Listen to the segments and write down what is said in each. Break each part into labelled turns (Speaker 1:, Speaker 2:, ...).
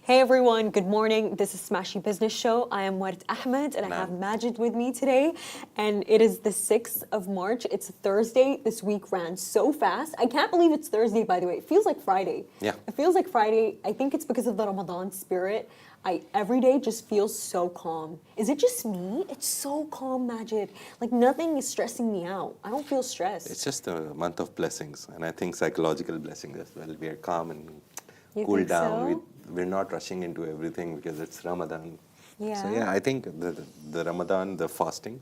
Speaker 1: Hey everyone, good morning. This is Smashi Business Show. I am Ward Ahmed and I have Majid with me today. And it is the 6th of March. It's Thursday. This week ran so fast. I can't believe it's Thursday, by the way. It feels like Friday.
Speaker 2: Yeah.
Speaker 1: It feels like Friday. I think it's because of the Ramadan spirit. Every day just feels so calm. Is it just me? It's so calm, Majid. Like nothing is stressing me out. I don't feel stressed.
Speaker 2: It's just a month of blessings, and I think psychological blessings as well. We are calm and
Speaker 1: You
Speaker 2: cool
Speaker 1: think
Speaker 2: down.
Speaker 1: so?
Speaker 2: We're not rushing into everything because it's Ramadan.
Speaker 1: Yeah.
Speaker 2: So yeah, I think the Ramadan, the fasting,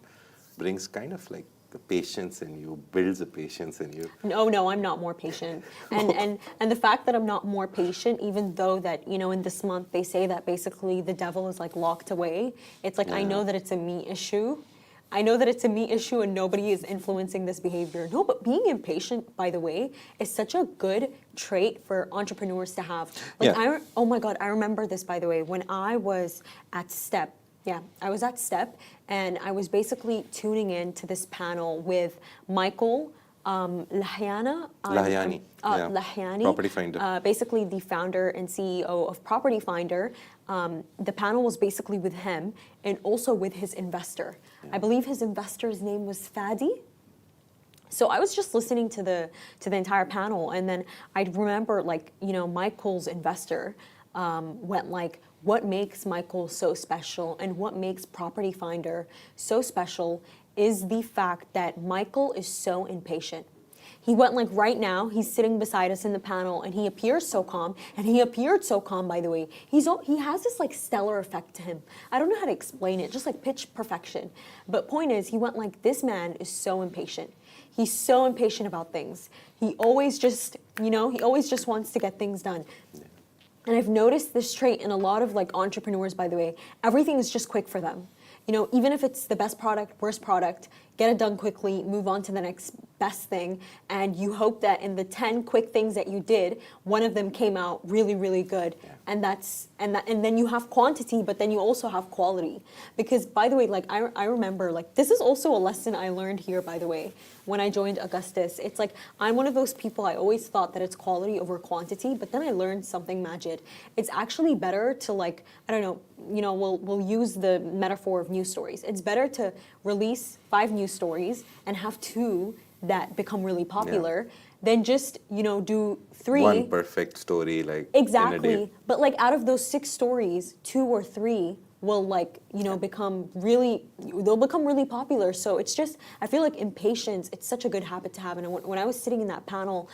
Speaker 2: brings kind of like the patience in you, builds a patience in you.
Speaker 1: No, I'm not more patient. And the fact that I'm not more patient, even though that, in this month they say that basically the devil is like locked away. It's like, I know that it's a me issue. I know that it's a me issue and nobody is influencing this behavior. No, but being impatient, by the way, is such a good trait for entrepreneurs to have. Like,
Speaker 2: Yeah.
Speaker 1: oh my God, I remember this, by the way, when I was at Step. Yeah, I was at Step and I was basically tuning in to this panel with Michael Lahyani. Lahyani.
Speaker 2: Property Finder.
Speaker 1: Basically the founder and CEO of Property Finder. The panel was basically with him and also with his investor. Yeah. I believe his investor's name was Fadi. So I was just listening to the entire panel, and then I remember, like, Michael's investor went like, what makes Michael so special and what makes Property Finder so special is the fact that Michael is so impatient. He went like right now, he's sitting beside us in the panel and he appears so calm, and he appeared so calm, by the way. He has this like stellar effect to him. I don't know how to explain it, just like pitch perfection. But point is, he went like, this man is so impatient. He's so impatient about things. He always just, he always just wants to get things done. And I've noticed this trait in a lot of like entrepreneurs, by the way. Everything is just quick for them. Even if it's the best product, worst product, get it done quickly, move on to the next best thing, and you hope that in the 10 quick things that you did, one of them came out really, really good. Yeah. And then you have quantity, but then you also have quality. Because, by the way, like I remember, like, this is also a lesson I learned here, by the way, when I joined Augustus. It's like, I'm one of those people, I always thought that it's quality over quantity, but then I learned something, Majid. It's actually better to, like, I don't know, we'll use the metaphor of news stories. It's better to release 5 news stories and have 2 that become really popular than just, do 3.
Speaker 2: One perfect story, like,
Speaker 1: exactly.
Speaker 2: in a day.
Speaker 1: But like out of those 6 stories, 2 or 3 will like, become really popular. So it's just, I feel like impatience, it's such a good habit to have. And when I was sitting in that panel,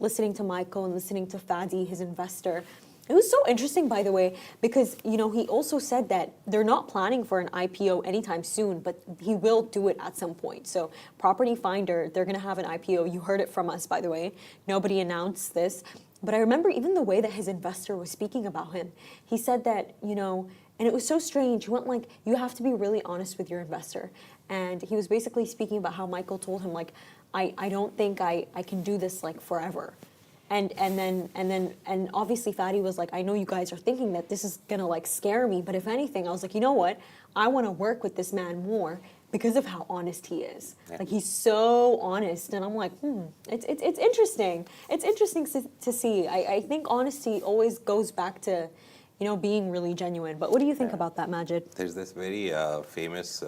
Speaker 1: listening to Michael and listening to Fadi, his investor, it was so interesting, by the way, because, he also said that they're not planning for an IPO anytime soon, but he will do it at some point. So Property Finder, they're going to have an IPO. You heard it from us, by the way. Nobody announced this. But I remember even the way that his investor was speaking about him. He said that, and it was so strange. He went like, you have to be really honest with your investor. And he was basically speaking about how Michael told him, like, I don't think I can do this, like, forever. And then obviously Fadi was like, I know you guys are thinking that this is gonna like scare me, but if anything, I was like, you know what? I want to work with this man more because of how honest he is. Yeah. Like, he's so honest, and I'm like, it's interesting. It's interesting to see. I think honesty always goes back to, being really genuine. But what do you think about that, Majid?
Speaker 2: There's this very famous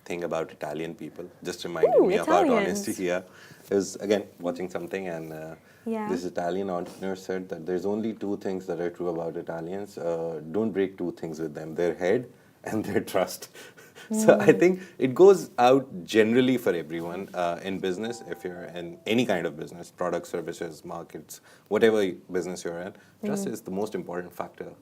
Speaker 2: thing about Italian people. Just reminded me about honesty here. I was again watching something, and this Italian entrepreneur said that there's only 2 things that are true about Italians. Don't break 2 things with them: their head and their trust. So I think it goes out generally for everyone in business. If you're in any kind of business, products, services, markets, whatever business you're in, trust is the most important factor.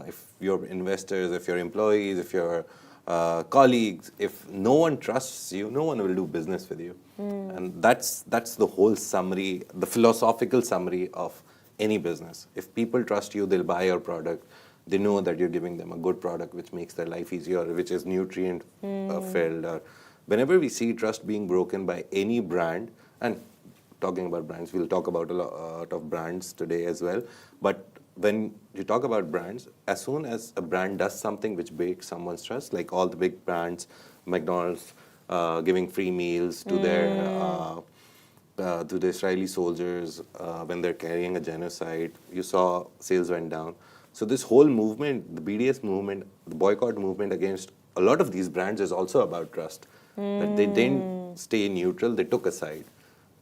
Speaker 2: If your investors, if your employees, if your colleagues, if no one trusts you, no one will do business with you. And that's the whole summary, the philosophical summary of any business. If people trust you, they'll buy your product. They know that you're giving them a good product which makes their life easier, which is nutrient filled. Or whenever we see trust being broken by any brand, and talking about brands, we'll talk about a lot of brands today as well, but when you talk about brands, as soon as a brand does something which breaks someone's trust, like all the big brands, McDonald's giving free meals to the Israeli soldiers when they're carrying a genocide, you saw sales went down. So this whole movement, the BDS movement, the boycott movement against a lot of these brands is also about trust. That they didn't stay neutral, they took a side.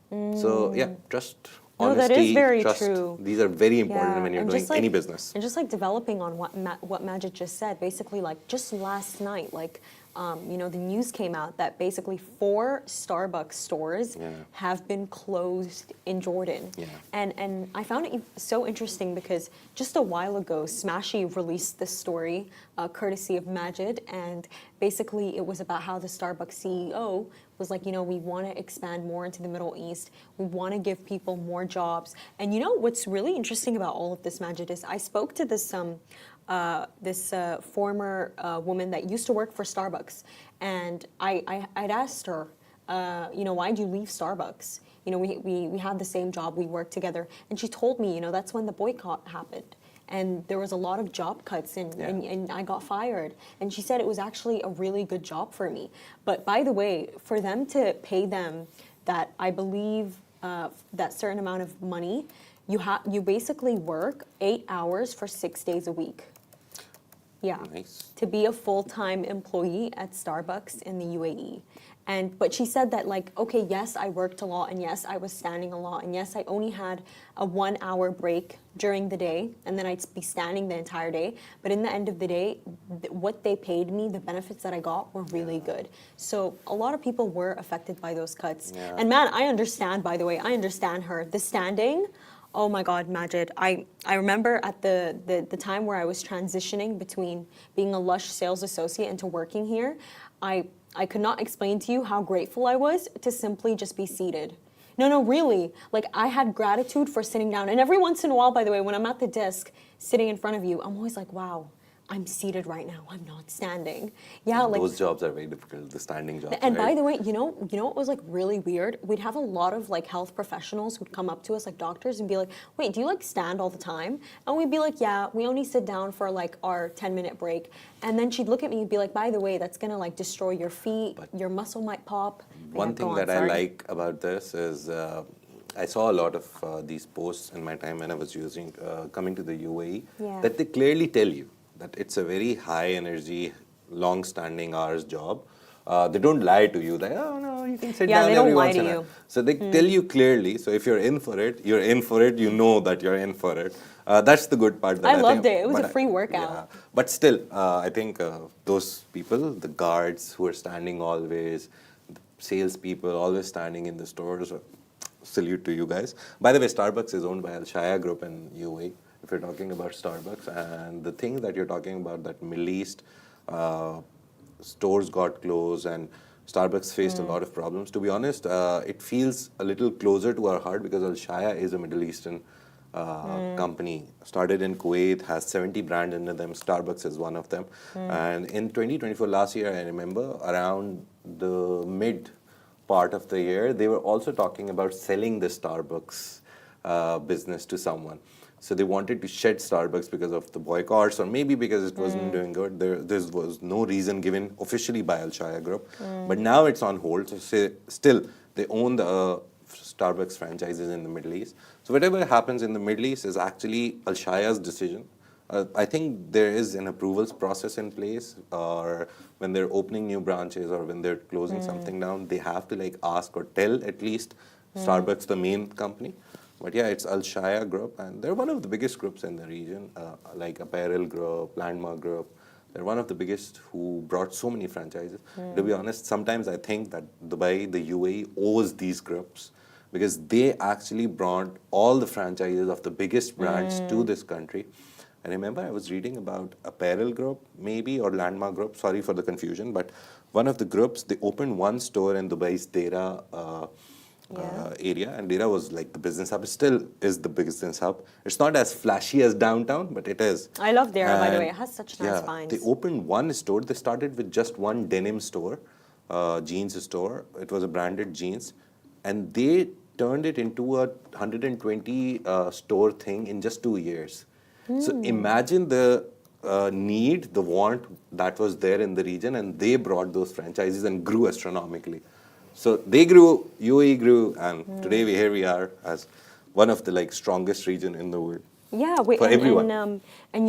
Speaker 2: So yeah, trust,
Speaker 1: No,
Speaker 2: honesty,
Speaker 1: that is very
Speaker 2: trust.
Speaker 1: true.
Speaker 2: These are very important
Speaker 1: Yeah,
Speaker 2: when you're
Speaker 1: and
Speaker 2: doing
Speaker 1: just like,
Speaker 2: any business.
Speaker 1: and just like developing on what Majid just said, basically like just last night, like you know, the news came out that basically 4 Starbucks stores have been closed in Jordan.
Speaker 2: Yeah.
Speaker 1: And I found it so interesting because just a while ago, Smashi released this story, courtesy of Majid, and basically it was about how the Starbucks CEO was like, you know, we want to expand more into the Middle East. We want to give people more jobs. And you know what's really interesting about all of this, Majid, is I spoke to this former woman that used to work for Starbucks, and I'd asked her, you know, why'd you leave Starbucks? You know, we had the same job, we worked together, and she told me, you know, that's when the boycott happened. And there was a lot of job cuts, and I got fired. And she said it was actually a really good job for me. But by the way, for them to pay them that, I believe, that certain amount of money, you basically work 8 hours for 6 days a week. Yeah.
Speaker 2: Nice.
Speaker 1: To be a full-time employee at Starbucks in the UAE. But she said that, like, okay, yes, I worked a lot, and yes, I was standing a lot, and yes, I only had a 1-hour break during the day, and then I'd be standing the entire day. But in the end of the day, what they paid me, the benefits that I got were really good. So a lot of people were affected by those cuts.
Speaker 2: Yeah.
Speaker 1: And man, I understand, by the way, I understand her. The standing, oh my God, Majid. I remember at the time where I was transitioning between being a Lush sales associate into working here, I could not explain to you how grateful I was to simply just be seated. No, really. Like, I had gratitude for sitting down. And every once in a while, by the way, when I'm at the desk sitting in front of you, I'm always like, wow, I'm seated right now. I'm not standing. Yeah, like
Speaker 2: those jobs are very difficult, the standing jobs.
Speaker 1: and
Speaker 2: right?
Speaker 1: by the way, you know what was like really weird? We'd have a lot of like health professionals who'd come up to us, like doctors, and be like, wait, do you like stand all the time? And we'd be like, yeah, we only sit down for like our 10-minute break. And then she'd look at me and be like, by the way, that's gonna like destroy your feet, your muscle might pop.
Speaker 2: One thing that I like about this is I saw a lot of these posts in my time when I was coming to the UAE, that they clearly tell you that it's a very high energy, long standing hours job. They don't lie to you, like, oh no, you can sit down every once in a while. So they tell you clearly, so if you're in for it, you're in for it, you know that you're in for it. That's the good part.
Speaker 1: I loved it. It was a free workout.
Speaker 2: Yeah. But still, I think those people, the guards who are standing always, the salespeople always standing in the stores, salute to you guys. By the way, Starbucks is owned by Al Shaya Group in UAE. If you're talking about Starbucks, and the thing that you're talking about, that Middle East stores got closed and Starbucks faced a lot of problems. To be honest, it feels a little closer to our heart because Al Shaya is a Middle Eastern company. Started in Kuwait, has 70 brands under them. Starbucks is one of them. And in 2024, last year, I remember around the mid part of the year, they were also talking about selling the Starbucks business to someone. So they wanted to shed Starbucks because of the boycotts, or maybe because it wasn't doing good. There was no reason given officially by Al Shaya Group. But now it's on hold. So still, they own the Starbucks franchises in the Middle East. So whatever happens in the Middle East is actually Al Shaya's decision. I think there is an approvals process in place, or when they're opening new branches or when they're closing something down, they have to like ask or tell at least Starbucks, the main company. But yeah, it's Al Shaya Group, and they're one of the biggest groups in the region, like Apparel Group, Landmark Group. They're one of the biggest who brought so many franchises. To be honest, sometimes I think that Dubai, the UAE, owes these groups because they actually brought all the franchises of the biggest brands to this country. I remember I was reading about Apparel Group, maybe, or Landmark Group. Sorry for the confusion, but one of the groups, they opened one store in Dubai's Dera area, and Dera was like the business hub. It still is the business hub. It's not as flashy as downtown, but it is.
Speaker 1: I love Dera, by the way. It has such nice finds.
Speaker 2: They opened one store. They started with just one denim store, jeans store. It was a branded jeans, and they turned it into a 120 store thing in just 2 years. So imagine the need, the want that was there in the region, and they brought those franchises and grew astronomically. So they grew, UAE grew, and today here we are as one of the like strongest region in the world.
Speaker 1: Yeah, wait,
Speaker 2: for everyone.
Speaker 1: And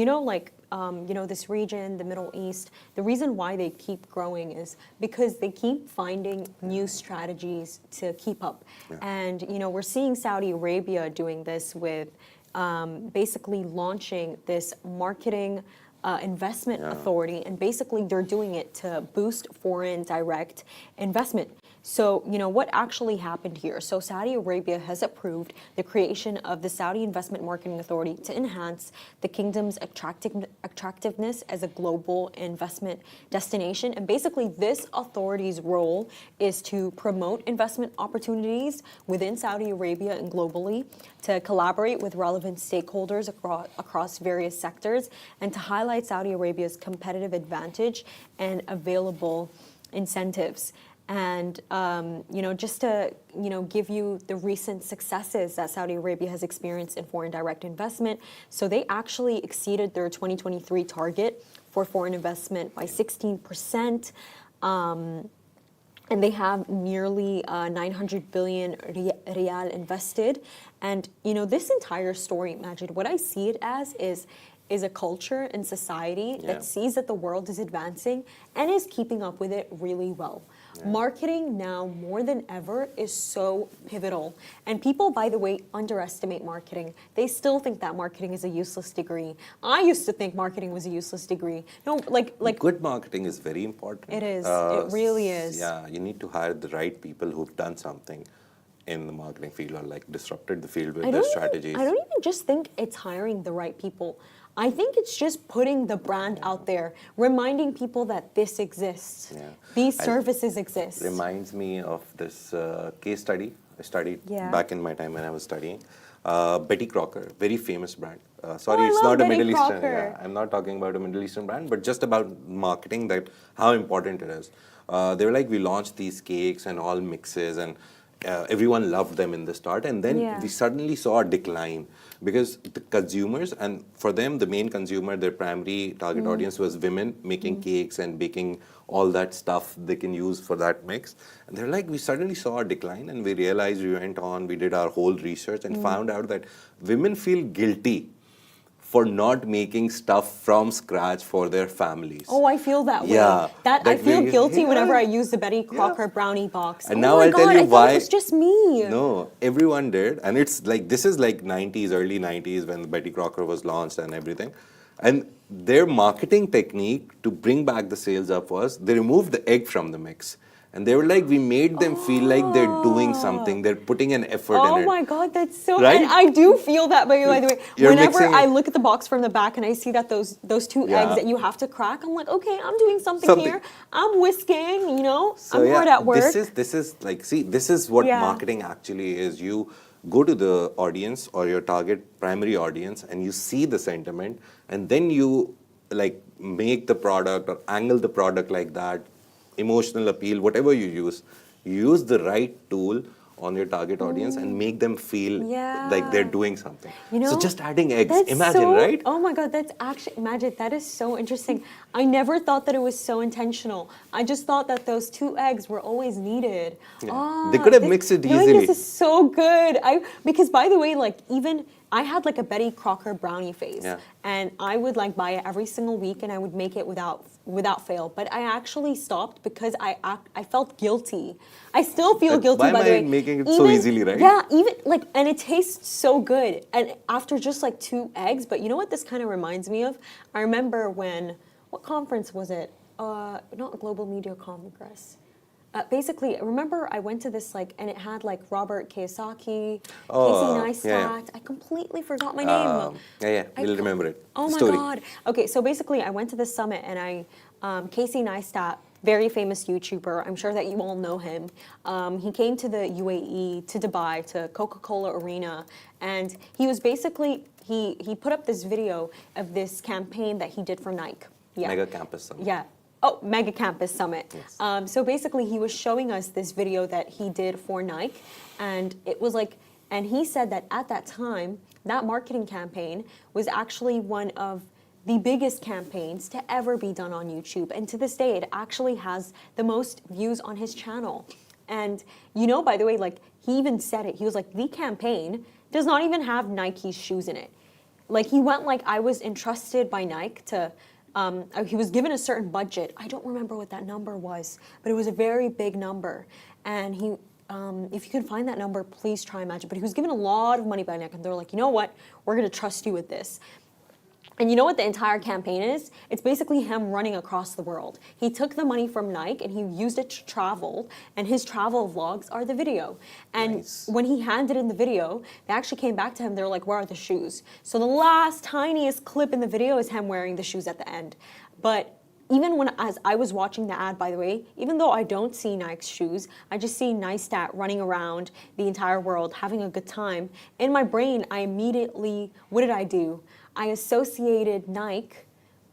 Speaker 1: this region, the Middle East, the reason why they keep growing is because they keep finding new strategies to keep up.
Speaker 2: Yeah.
Speaker 1: And, we're seeing Saudi Arabia doing this with basically launching this marketing investment authority, and basically they're doing it to boost foreign direct investment. So, what actually happened here? So, Saudi Arabia has approved the creation of the Saudi Investment Marketing Authority to enhance the kingdom's attractiveness as a global investment destination. And basically, this authority's role is to promote investment opportunities within Saudi Arabia and globally, to collaborate with relevant stakeholders across various sectors, and to highlight Saudi Arabia's competitive advantage and available incentives. And, just to, give you the recent successes that Saudi Arabia has experienced in foreign direct investment. So they actually exceeded their 2023 target for foreign investment by 16%. And they have nearly 900 billion riyal invested. And, this entire story, Majid, what I see it as is a culture and society that sees that the world is advancing and is keeping up with it really well. Yeah. Marketing now more than ever is so pivotal. And people, by the way, underestimate marketing. They still think that marketing is a useless degree. I used to think marketing was a useless degree. No, like
Speaker 2: good marketing is very important.
Speaker 1: It is. It really is.
Speaker 2: Yeah, you need to hire the right people who've done something in the marketing field or like disrupted the field with their strategies.
Speaker 1: I don't even just think it's hiring the right people. I think it's just putting the brand out there, reminding people that this exists. Yeah. These services exist.
Speaker 2: Reminds me of this case study I studied back in my time when I was studying. Betty Crocker, very famous brand. Sorry, it's not a Middle Eastern. Yeah, I'm not talking about a Middle Eastern brand, but just about marketing, that how important it is. They were like, we launched these cakes and all mixes, and everyone loved them in the start, and then we suddenly saw a decline because the consumers, and for them the main consumer, their primary target audience was women making cakes and baking all that stuff they can use for that mix. And they're like, we suddenly saw a decline, and we realized, we went on, we did our whole research and found out that women feel guilty for not making stuff from scratch for their families.
Speaker 1: Oh, I feel that way. Yeah, that I feel guilty whenever I use the Betty Crocker brownie box.
Speaker 2: And now I'll tell you why.
Speaker 1: It was just me.
Speaker 2: No, everyone did. And it's like, this is like 90s, early 90s when Betty Crocker was launched and everything. And their marketing technique to bring back the sales up was, they removed the egg from the mix. And they were like, we made them feel like they're doing something. They're putting an effort in it.
Speaker 1: Oh my God, that's so... Right? And I do feel that, by the way. Whenever I look at the box from the back and I see that those two eggs that you have to crack, I'm like, okay, I'm doing something here. I'm whisking, So I'm hard at work.
Speaker 2: This is like, see, this is what marketing actually is. You go to the audience or your target primary audience and you see the sentiment, and then you like make the product or angle the product like that, emotional appeal, whatever you use the right tool on your target audience and make them feel like they're doing something. So just adding eggs, imagine, right?
Speaker 1: Oh my God, that's actually, Majid, that is so interesting. I never thought that it was so intentional. I just thought that those 2 eggs were always needed.
Speaker 2: Yeah. They could have mixed it easily.
Speaker 1: This is so good. Because by the way, like even I had like a Betty Crocker brownie phase, and I would like buy it every single week, and I would make it without fail. But I actually stopped because I felt guilty. I still feel guilty, by the way.
Speaker 2: Why am I making it so easily, right?
Speaker 1: Yeah, even like, and it tastes so good. And after just like 2 eggs, but you know what this kind of reminds me of? I remember what conference was it? Not Global Media Congress. Basically, remember I went to this and it had like Robert Kiyosaki, Casey Neistat. I completely forgot my name.
Speaker 2: You'll remember it.
Speaker 1: Oh my God. Okay, so basically I went to this summit and Casey Neistat, very famous YouTuber, I'm sure that you all know him. He came to the UAE, to Dubai, to Coca-Cola Arena, and he was basically, he put up this video of this campaign that he did for Nike.
Speaker 2: Mega Campus Summit.
Speaker 1: Yeah. Oh, Mega Campus Summit. Yes. So basically, he was showing us this video that he did for Nike, and it was like, and he said that at that time, that marketing campaign was actually one of the biggest campaigns to ever be done on YouTube, and to this day, it actually has the most views on his channel. And by the way, like he even said it, he was like, the campaign does not even have Nike's shoes in it. Like he went like I was entrusted by Nike to. He was given a certain budget. I don't remember what that number was, but it was a very big number. And he, if you can find that number, please try and match it. But he was given a lot of money by Nike, and they're like, you know what? We're going to trust you with this. And you know what the entire campaign is? It's basically him running across the world. He took the money from Nike and he used it to travel, and his travel vlogs are the video. And when he handed in the video, they actually came back to him. They were like, where are the shoes? So the last tiniest clip in the video is him wearing the shoes at the end. But even as I was watching the ad, by the way, even though I don't see Nike's shoes, I just see Neistat running around the entire world, having a good time. In my brain, I immediately, what did I do? I associated Nike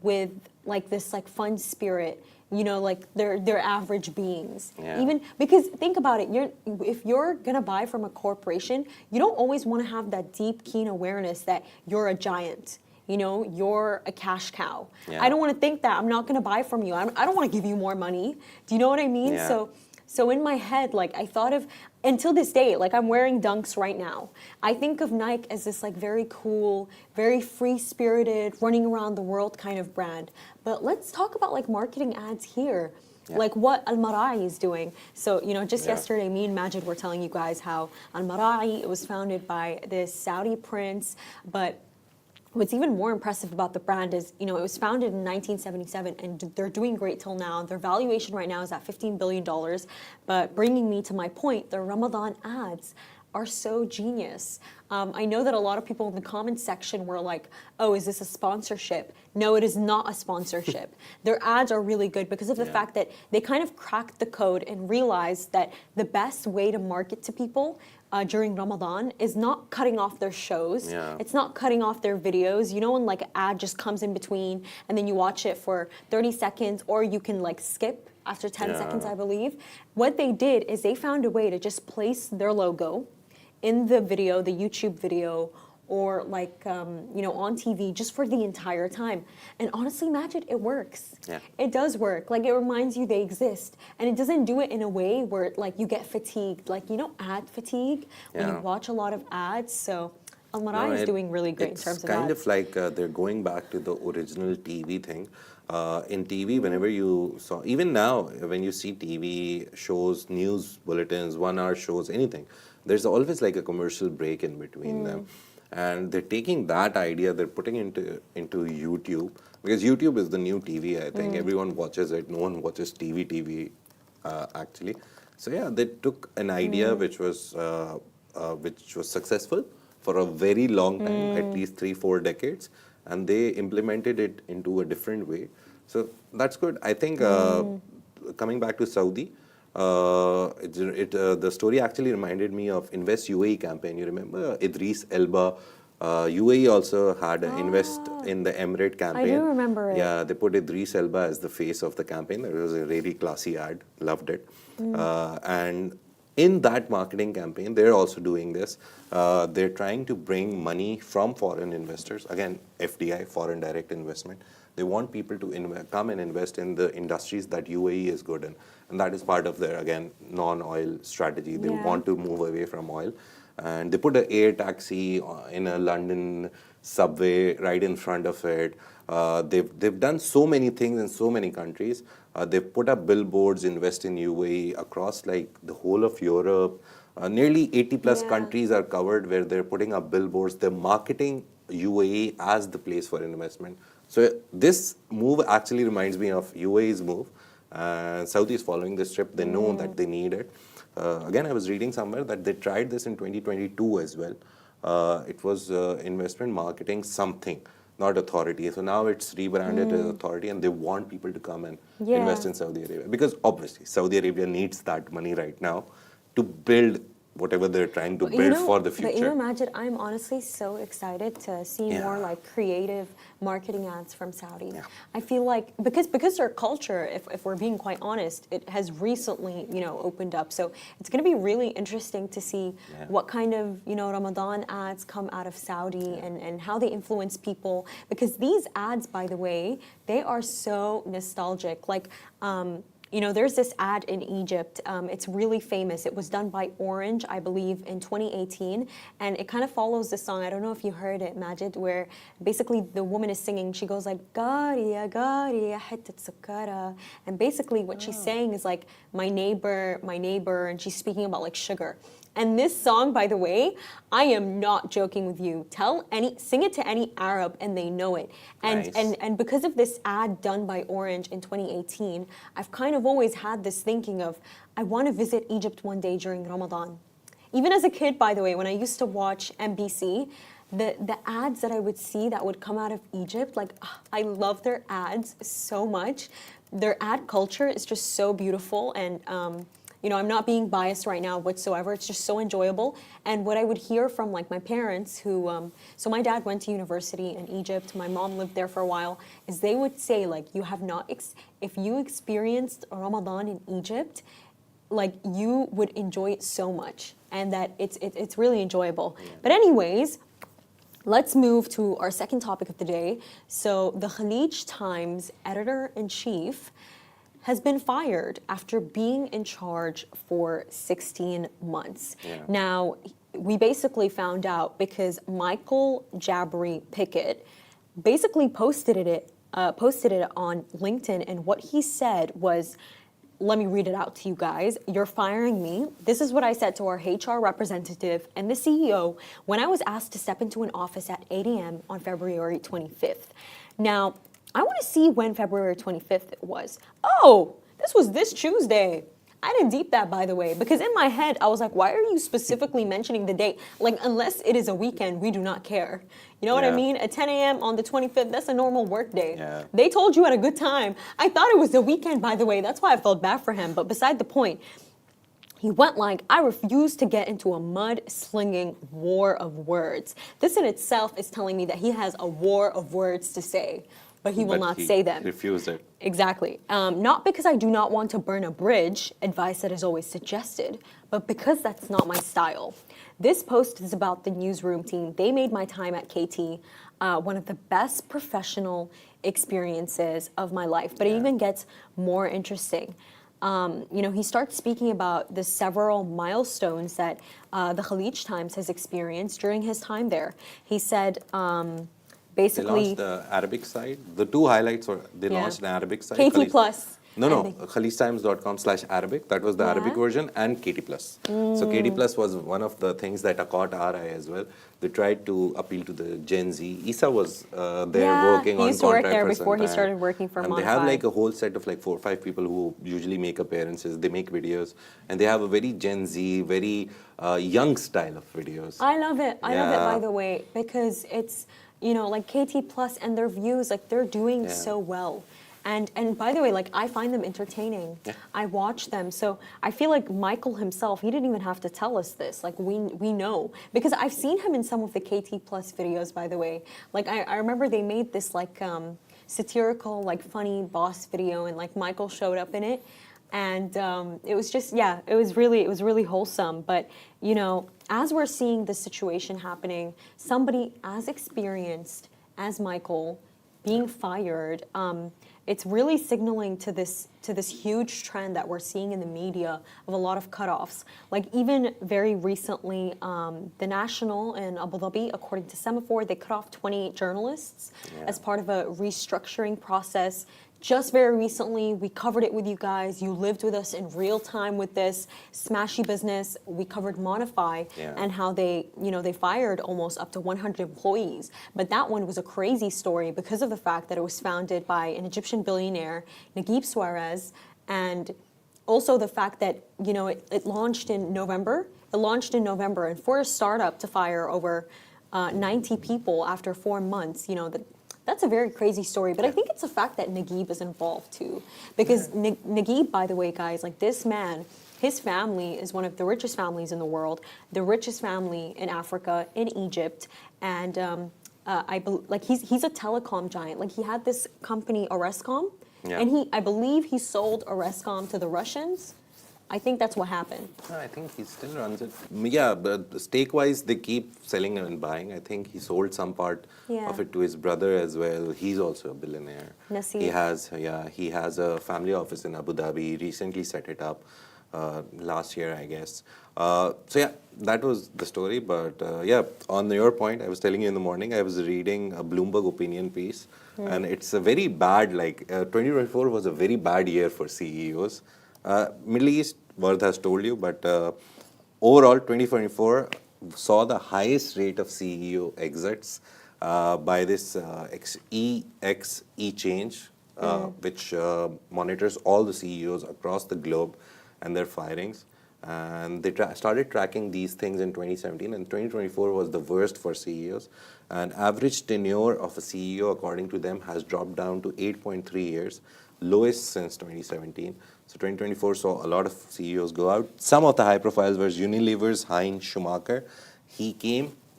Speaker 1: with like this like fun spirit, you know, like they're average beings.
Speaker 2: Yeah.
Speaker 1: Even because think about it, if you're gonna buy from a corporation, you don't always want to have that deep, keen awareness that you're a giant. You know, you're a cash cow.
Speaker 2: Yeah.
Speaker 1: I don't want to think that. I'm not going to buy from you. I don't want to give you more money. Do you know what I mean?
Speaker 2: Yeah.
Speaker 1: So in my head, like I thought of, until this day, like I'm wearing Dunks right now. I think of Nike as this like very cool, very free-spirited, running around the world kind of brand. But let's talk about like marketing ads here.
Speaker 2: Yeah.
Speaker 1: Like what Al-Mara'i is doing. So, you know, just yesterday, me and Majid were telling you guys how Al-Mara'i, it was founded by this Saudi prince, but what's even more impressive about the brand is, you know, it was founded in 1977 and they're doing great till now. Their valuation right now is at $15 billion. But bringing me to my point, their Ramadan ads are so genius. I know that a lot of people in the comments section were like, oh, is this a sponsorship? No, it is not a sponsorship. Their ads are really good because of the fact that they kind of cracked the code and realized that the best way to market to people during Ramadan is not cutting off their shows.
Speaker 2: Yeah.
Speaker 1: It's not cutting off their videos. You know when like an ad just comes in between and then you watch it for 30 seconds or you can like skip after 10 seconds, I believe. What they did is they found a way to just place their logo in the video, the YouTube video, or like, you know, on TV just for the entire time. And honestly, Majid, it works.
Speaker 2: Yeah.
Speaker 1: It does work. Like, it reminds you they exist. And it doesn't do it in a way where, like, you get fatigued. Like, you know, ad fatigue when you watch a lot of ads. So Al-Mara'i is doing really great in terms of ads.
Speaker 2: It's kind of like they're going back to the original TV thing. In TV, whenever you saw, even now, when you see TV shows, news bulletins, 1 hour shows, anything, there's always like a commercial break in between them. And they're taking that idea, they're putting into YouTube, because YouTube is the new TV, I think. Everyone watches it, no one watches TV actually. So yeah, they took an idea which was successful for a very long time, at least 3-4 decades, and they implemented it into a different way. So that's good. I think coming back to Saudi, the story actually reminded me of Invest UAE campaign. You remember Idris Elba? UAE also had an Invest in the Emirate campaign.
Speaker 1: I do remember it.
Speaker 2: Yeah, they put Idris Elba as the face of the campaign. It was a really classy ad. Loved it. And in that marketing campaign, they're also doing this. They're trying to bring money from foreign investors. Again, FDI, foreign direct investment. They want people to come and invest in the industries that UAE is good in. And that is part of their, again, non-oil strategy. They want to move away from oil. And they put an air taxi in a London subway right in front of it. They've done so many things in so many countries. They've put up billboards, Invest in UAE, across like the whole of Europe. Nearly 80 plus countries are covered where they're putting up billboards. They're marketing UAE as the place for investment. So this move actually reminds me of UAE's move. Saudi is following this trip. They know that they need it. Again, I was reading somewhere that they tried this in 2022 as well. It was investment marketing something, not authority. So now it's rebranded as authority, and they want people to come and invest in Saudi Arabia. Because obviously, Saudi Arabia needs that money right now to build whatever they're trying to build for the future.
Speaker 1: But you know, Majid, I'm honestly so excited to see more like creative marketing ads from Saudi. I feel like because their culture, if we're being quite honest, it has recently, you know, opened up. So it's going to be really interesting to see what kind of, you know, Ramadan ads come out of Saudi and how they influence people. Because these ads, by the way, they are so nostalgic. Like there's this ad in Egypt. It's really famous. It was done by Orange, I believe, in 2018. And it kind of follows the song. I don't know if you heard it, Majid, where basically the woman is singing. She goes like, Gariya, Gariya, hittat sukkara. And basically what she's saying is like, my neighbor, and she's speaking about like sugar. And this song, by the way, I am not joking with you. Sing it to any Arab and they know it. And,
Speaker 2: Nice.
Speaker 1: and because of this ad done by Orange in 2018, I've kind of always had this thinking of, I want to visit Egypt one day during Ramadan. Even as a kid, by the way, when I used to watch MBC, the ads that I would see that would come out of Egypt, like, I love their ads so much. Their ad culture is just so beautiful, and I'm not being biased right now whatsoever. It's just so enjoyable. And what I would hear from like my parents who, so my dad went to university in Egypt, my mom lived there for a while, is they would say like, you have not, if you experienced Ramadan in Egypt, like you would enjoy it so much, and that it's really enjoyable.
Speaker 2: Yeah.
Speaker 1: But anyways, let's move to our second topic of the day. So the Khaleej Times editor-in-chief has been fired after being in charge for 16 months.
Speaker 2: Yeah.
Speaker 1: Now, we basically found out because Michael Jabri Pickett basically posted it on LinkedIn, and what he said was, let me read it out to you guys. You're firing me. This is what I said to our HR representative and the CEO when I was asked to step into an office at 8 a.m. on February 25th. Now, I want to see when February 25th it was. Oh, this was this Tuesday. I didn't deep that, by the way, because in my head, I was like, why are you specifically mentioning the date? Like, unless it is a weekend, we do not care. You know what I
Speaker 2: Yeah.
Speaker 1: mean? At 10 a.m. on the 25th, that's a normal work day.
Speaker 2: Yeah.
Speaker 1: They told you at a good time. I thought it was the weekend, by the way. That's why I felt bad for him. But beside the point, he went like, I refuse to get into a mud-slinging war of words. This in itself is telling me that he has a war of words to say, but he will not say them.
Speaker 2: Refused it.
Speaker 1: Exactly. Not because I do not want to burn a bridge, advice that is always suggested, but because that's not my style. This post is about the newsroom team. They made my time at KT one of the best professional experiences of my life, but it even gets more interesting. He starts speaking about the several milestones that the Khaleej Times has experienced during his time there. He said,
Speaker 2: They
Speaker 1: basically,
Speaker 2: launched the Arabic site. The two highlights were they
Speaker 1: Yeah.
Speaker 2: launched an Arabic site.
Speaker 1: KT Plus.
Speaker 2: No,
Speaker 1: I
Speaker 2: no,
Speaker 1: think.
Speaker 2: khalejtimes.com/Arabic. That was the Arabic
Speaker 1: Yeah.
Speaker 2: version, and KT Plus. So KT Plus was one of the things that caught our eye as well. They tried to appeal to the Gen Z. Isa was there working
Speaker 1: he
Speaker 2: on
Speaker 1: used to work
Speaker 2: contract
Speaker 1: there
Speaker 2: for
Speaker 1: before
Speaker 2: some
Speaker 1: he
Speaker 2: time.
Speaker 1: started working for
Speaker 2: And they have
Speaker 1: Modify.
Speaker 2: like a whole set of like 4 or 5 people who usually make appearances. They make videos, and they have a very Gen Z, very young style of videos.
Speaker 1: I love it. I love it,
Speaker 2: Yeah.
Speaker 1: by the way, because it's, like KT Plus and their views, like they're doing
Speaker 2: Yeah.
Speaker 1: so well. And by the way, like I find them entertaining.
Speaker 2: Yeah.
Speaker 1: I watch them. So I feel like Michael himself, he didn't even have to tell us this. Like we know. Because I've seen him in some of the KT Plus videos, by the way. Like I remember they made this like satirical, like funny boss video, and like Michael showed up in it. And it was just, it was really wholesome. But, as we're seeing the situation happening, somebody as experienced as Michael being fired, it's really signaling to this huge trend that we're seeing in the media of a lot of cutoffs. Like even very recently, the National in Abu Dhabi, according to Semaphore, they cut off 28 journalists as part of a restructuring process. Just very recently, we covered it with you guys. You lived with us in real time with this Smashi business. We covered Modify and how they fired almost up to 100 employees. But that one was a crazy story because of the fact that it was founded by an Egyptian billionaire, Naguib Suarez, and also the fact that it launched in November. It launched in November, and for a startup to fire over 90 people after 4 months, that's a very crazy story, but I think it's the fact that Naguib is involved too. Because Naguib, by the way, guys, like this man, his family is one of the richest families in the world, the richest family in Africa, in Egypt, and he's a telecom giant. Like he had this company, Orescom, and I believe he sold Orescom to the Russians. I think that's what happened.
Speaker 2: I think he still runs it. Yeah, but stake-wise, they keep selling and buying. I think he sold some part of it to his brother as well. He's also a billionaire.
Speaker 1: Nasib.
Speaker 2: He has a family office in Abu Dhabi. He recently set it up last year, I guess. So yeah, that was the story. But yeah, on your point, I was telling you in the morning, I was reading a Bloomberg opinion piece, and it's a very bad, 2024 was a very bad year for CEOs. Middle East, Worth has told you, but overall, 2024 saw the highest rate of CEO exits by this EXE change, which monitors all the CEOs across the globe and their firings. And they started tracking these things in 2017, and 2024 was the worst for CEOs. And average tenure of a CEO, according to them, has dropped down to 8.3 years, lowest since 2017. So 2024 saw a lot of CEOs go out. Some of the high profiles were Unilever's Heinz Schumacher. He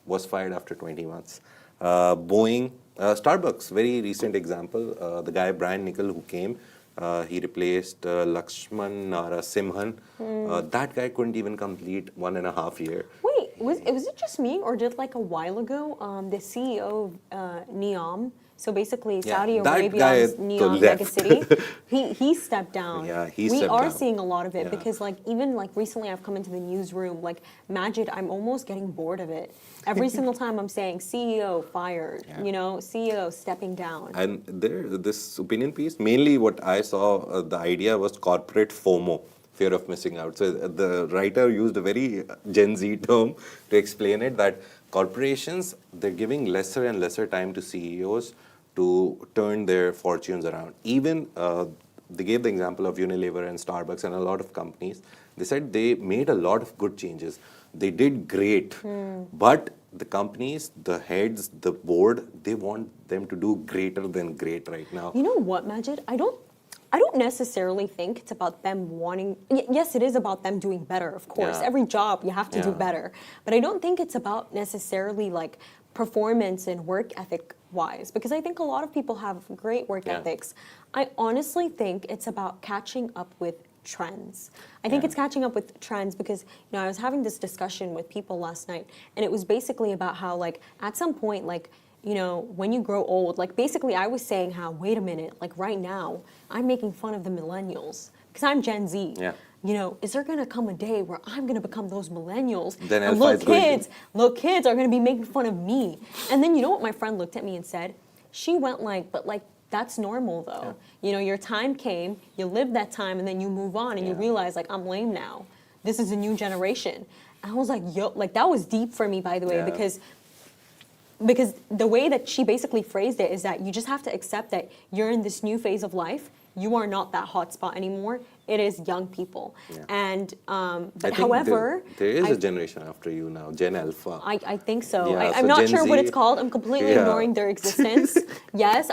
Speaker 2: was fired after 20 months. Boeing, Starbucks, very recent example. The guy Brian Nickel who came, he replaced Lakshman Narasimhan. That guy couldn't even complete 1.5 years.
Speaker 1: Wait, was it just me, or did like a while ago, the CEO of NEOM, so basically Saudi Arabia's NEOM megacity, he stepped down.
Speaker 2: Yeah, he
Speaker 1: we
Speaker 2: stepped
Speaker 1: are
Speaker 2: down.
Speaker 1: seeing a lot of it because even recently I've come into the newsroom, like Majid, I'm almost getting bored of it. Every single time I'm saying CEO fired, CEO stepping down.
Speaker 2: And this opinion piece, mainly what I saw, the idea was corporate FOMO, fear of missing out. So the writer used a very Gen Z term to explain it, that corporations, they're giving lesser and lesser time to CEOs to turn their fortunes around. Even they gave the example of Unilever and Starbucks and a lot of companies. They said they made a lot of good changes. They did great, but the companies, the heads, the board, they want them to do greater than great right now.
Speaker 1: You know what, Majid? I don't necessarily think it's about them wanting. Yes, it is about them doing better, of course.
Speaker 2: Yeah.
Speaker 1: Every job you have to do better, but I don't think it's about necessarily like performance and work ethic wise, because I think a lot of people have great work ethics. I honestly think it's about catching up with trends. I think it's catching up with trends because, I was having this discussion with people last night, and it was basically about how, like, at some point, like, when you grow old, like, basically I was saying how, wait a minute, like, right now, I'm making fun of the millennials because I'm Gen Z.
Speaker 2: Yeah.
Speaker 1: Is there going to come a day where I'm going to become those millennials?
Speaker 2: Then
Speaker 1: and little kids are going to be making fun of me. And then you know what my friend looked at me and said? She went like, but like, that's normal though. Yeah. Your time came, you lived that time, and then you move on and you realize, like, I'm lame now. This is a new generation. And I was like, yo, like, that was deep for me, by the way, because the way that she basically phrased it is that you just have to accept that you're in this new phase of life. You are not that hot spot anymore. It is young people. Yeah. And, but however...
Speaker 2: There is a generation after you now, Gen Alpha.
Speaker 1: I think so.
Speaker 2: Yeah,
Speaker 1: I'm not sure what it's called. I'm completely ignoring their existence. Yes,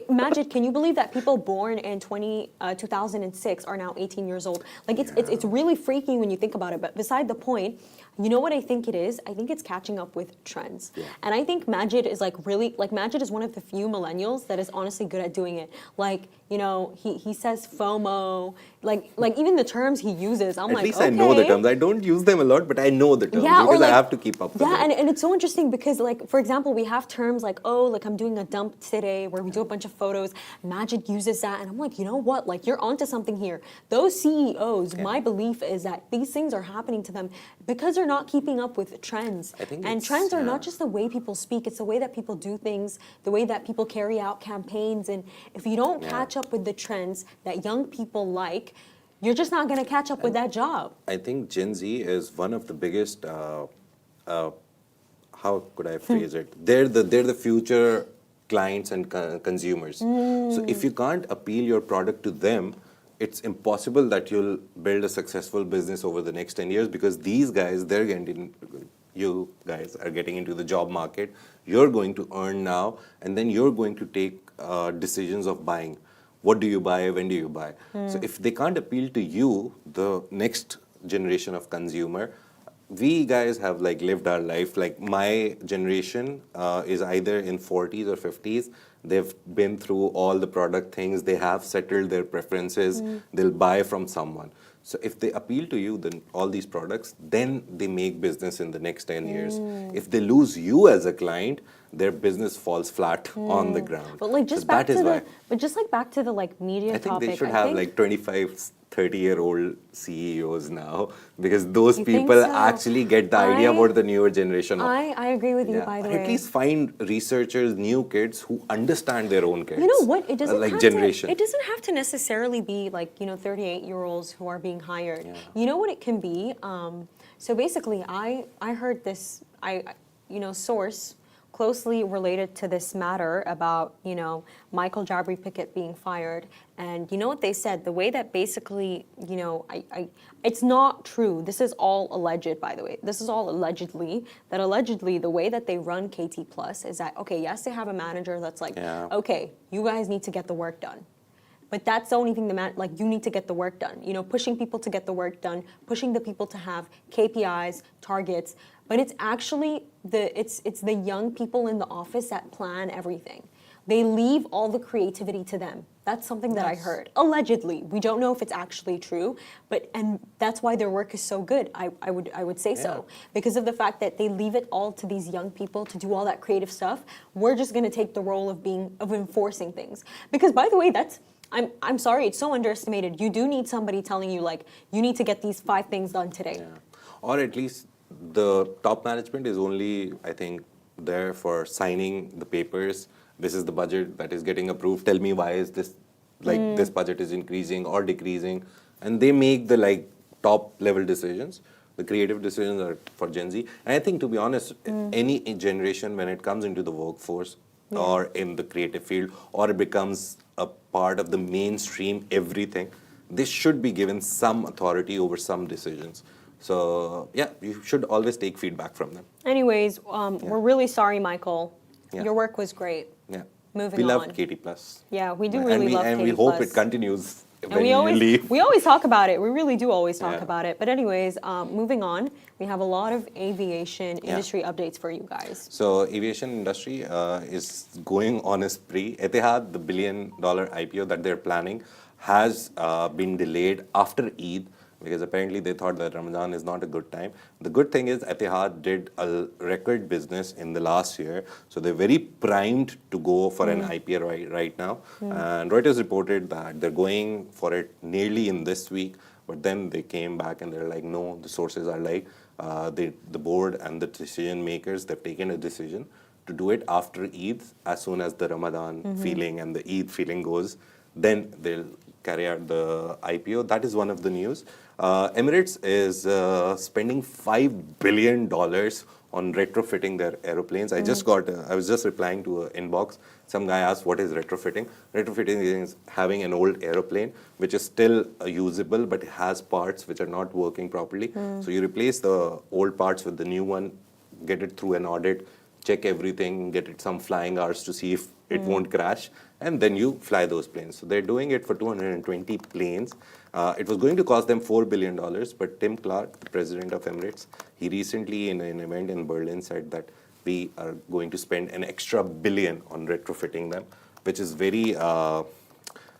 Speaker 1: Majid, can you believe that people born in 2006 are now 18 years old? Like, it's really freaky when you think about it. But beside the point, you know what I think it is? I think it's catching up with trends. Yeah. And I think Majid is Majid is one of the few millennials that is honestly good at doing it. Like, he says FOMO, like even the terms he uses, I'm like, okay.
Speaker 2: At least I know the terms. I don't use them a lot, but I know the terms because I have to keep up with it.
Speaker 1: Yeah, and it's so interesting because, like, for example, we have terms like, I'm doing a dump today where we do a bunch of photos. Majid uses that, and I'm like, you know what? Like, you're onto something here. Those CEOs, my belief is that these things are happening to them because they're not keeping up with trends. And trends are not just the way people speak, it's the way that people do things, the way that people carry out campaigns. And if you don't catch up with the trends that young people like, you're just not going to catch up with that job.
Speaker 2: I think Gen Z is one of the biggest, how could I phrase it? They're the future clients and consumers. So if you can't appeal your product to them, it's impossible that you'll build a successful business over the next 10 years because these guys, you guys are getting into the job market. You're going to earn now, and then you're going to take decisions of buying. What do you buy? When do you buy? So if they can't appeal to you, the next generation of consumer, we guys have like lived our life. Like my generation is either in 40s or 50s. They've been through all the product things. They have settled their preferences. They'll buy from someone. So if they appeal to you, then all these products, then they make business in the next 10 years. If they lose you as a client, their business falls flat on the ground.
Speaker 1: But like just
Speaker 2: so
Speaker 1: back
Speaker 2: that is
Speaker 1: to the,
Speaker 2: why
Speaker 1: but just like back to the like media
Speaker 2: I think
Speaker 1: topic.
Speaker 2: they should have like 25, 30-year-old CEOs now, because those
Speaker 1: You think
Speaker 2: people
Speaker 1: so?
Speaker 2: actually get the idea about the newer generation.
Speaker 1: I agree with you, by the way.
Speaker 2: At least find researchers, new kids who understand their own kids.
Speaker 1: You know what? It doesn't
Speaker 2: like
Speaker 1: have
Speaker 2: generation.
Speaker 1: to. It doesn't have to necessarily be like 38-year-olds who are being hired.
Speaker 2: Yeah.
Speaker 1: You know what it can be? So basically, I heard this. Source closely related to this matter about Michael Jabri Pickett being fired, and you know what they said? The way that basically it's not true. This is all alleged, by the way. This is all allegedly. That allegedly the way that they run KT Plus is that okay, yes, they have a manager that's like okay, you guys need to get the work done. But that's the only thing you need to get the work done. Pushing people to get the work done, pushing the people to have KPIs, targets. But it's actually it's the young people in the office that plan everything. They leave all the creativity to them. That's something that I heard. Allegedly. We don't know if it's actually true, and that's why their work is so good. I would say so. Because of the fact that they leave it all to these young people to do all that creative stuff. We're just gonna take the role of enforcing things. Because by the way, I'm sorry, it's so underestimated. You do need somebody telling you like you need to get these 5 things done today.
Speaker 2: Yeah. Or at least the top management is only, I think, there for signing the papers. This is the budget that is getting approved. Tell me why is this this budget is increasing or decreasing, and they make the top level decisions. The creative decisions are for Gen Z. And I think, to be honest, any generation when it comes into the workforce or in the creative field, or it becomes a part of the mainstream everything, they should be given some authority over some decisions. So yeah, you should always take feedback from them.
Speaker 1: Anyways, we're really sorry, Michael.
Speaker 2: Yeah.
Speaker 1: Your work was great.
Speaker 2: Yeah.
Speaker 1: Moving
Speaker 2: we
Speaker 1: on.
Speaker 2: love KT Plus.
Speaker 1: Yeah, we do really love KT
Speaker 2: And we hope it continues when
Speaker 1: we
Speaker 2: you
Speaker 1: always
Speaker 2: leave.
Speaker 1: we always talk about it. We really do always talk
Speaker 2: Yeah.
Speaker 1: about it. But anyways, moving on, we have a lot of aviation industry updates for you guys.
Speaker 2: So aviation industry is going on a spree. Etihad, the $1 billion IPO that they're planning, has been delayed after Eid, because apparently they thought that Ramadan is not a good time. The good thing is Etihad did a record business in the last year, so they're very primed to go for an IPO right now. And Reuters reported that they're going for it nearly in this week, but then they came back and they're like, no, the sources are like, the board and the decision makers, they've taken a decision to do it after Eid, as soon as the Ramadan feeling and the Eid feeling goes, then they'll carry out the IPO. That is one of the news. Emirates is spending $5 billion on retrofitting their aeroplanes. I was just replying to an inbox. Some guy asked, what is retrofitting? Retrofitting is having an old aeroplane, which is still usable, but it has parts which are not working properly. So you replace the old parts with the new one, get it through an audit, check everything, get it some flying hours to see if it won't crash, and then you fly those planes. So they're doing it for 220 planes. It was going to cost them $4 billion, but Tim Clark, the president of Emirates, he recently in an event in Berlin said that we are going to spend an extra $1 billion on retrofitting them, which is very,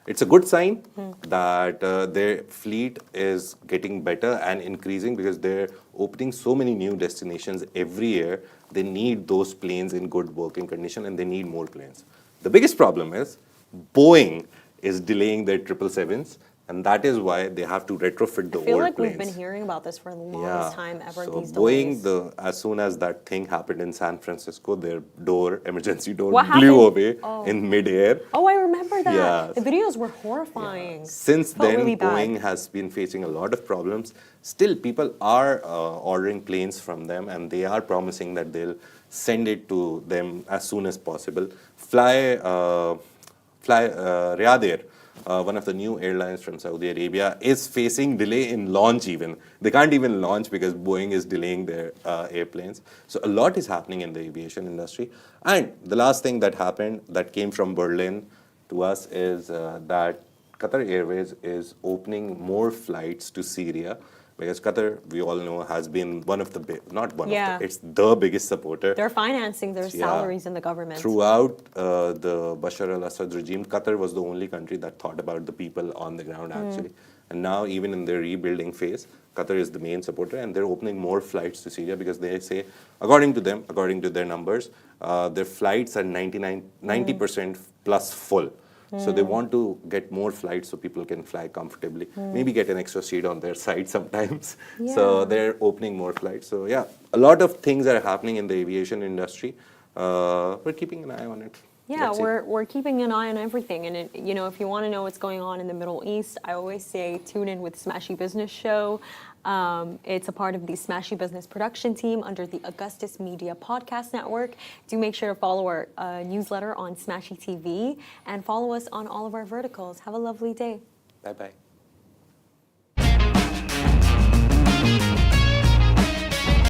Speaker 2: it's a good sign that their fleet is getting better and increasing, because they're opening so many new destinations every year. They need those planes in good working condition, and they need more planes. The biggest problem is Boeing is delaying their 777s, and that is why they have to retrofit the old planes.
Speaker 1: I feel like we've been hearing about this for the longest time ever, these delays.
Speaker 2: Boeing, as soon as that thing happened in San Francisco, their emergency door
Speaker 1: What
Speaker 2: blew
Speaker 1: happened?
Speaker 2: away in midair.
Speaker 1: Oh, I remember that.
Speaker 2: Yeah.
Speaker 1: The videos were horrifying.
Speaker 2: Since
Speaker 1: Felt
Speaker 2: then,
Speaker 1: really bad.
Speaker 2: Boeing has been facing a lot of problems. Still, people are ordering planes from them, and they are promising that they'll send it to them as soon as possible. Riyadh Air, one of the new airlines from Saudi Arabia, is facing delay in launch even. They can't even launch because Boeing is delaying their airplanes. So a lot is happening in the aviation industry. And the last thing that happened that came from Berlin to us is that Qatar Airways is opening more flights to Syria. because Qatar, we all know, has been one of the not one of
Speaker 1: Yeah.
Speaker 2: the, it's the biggest supporter.
Speaker 1: They're financing their
Speaker 2: Yeah.
Speaker 1: salaries in the government.
Speaker 2: Throughout the Bashar al-Assad regime, Qatar was the only country that thought about the people on the ground, actually. And now, even in their rebuilding phase, Qatar is the main supporter, and they're opening more flights to Syria because they say, according to them, according to their numbers, their flights are 90% plus full. So they want to get more flights so people can fly comfortably. Maybe get an extra seat on their side sometimes. So
Speaker 1: Yeah.
Speaker 2: they're opening more flights. So yeah, a lot of things are happening in the aviation industry. We're keeping an eye on it.
Speaker 1: Yeah,
Speaker 2: Let's see.
Speaker 1: we're keeping an eye on everything. And, if you want to know what's going on in the Middle East, I always say tune in with Smashi Business Show. It's a part of the Smashi Business production team under the Augustus Media Podcast Network. Do make sure to follow our newsletter on Smashi TV and follow us on all of our verticals. Have a lovely day.
Speaker 2: Bye-bye.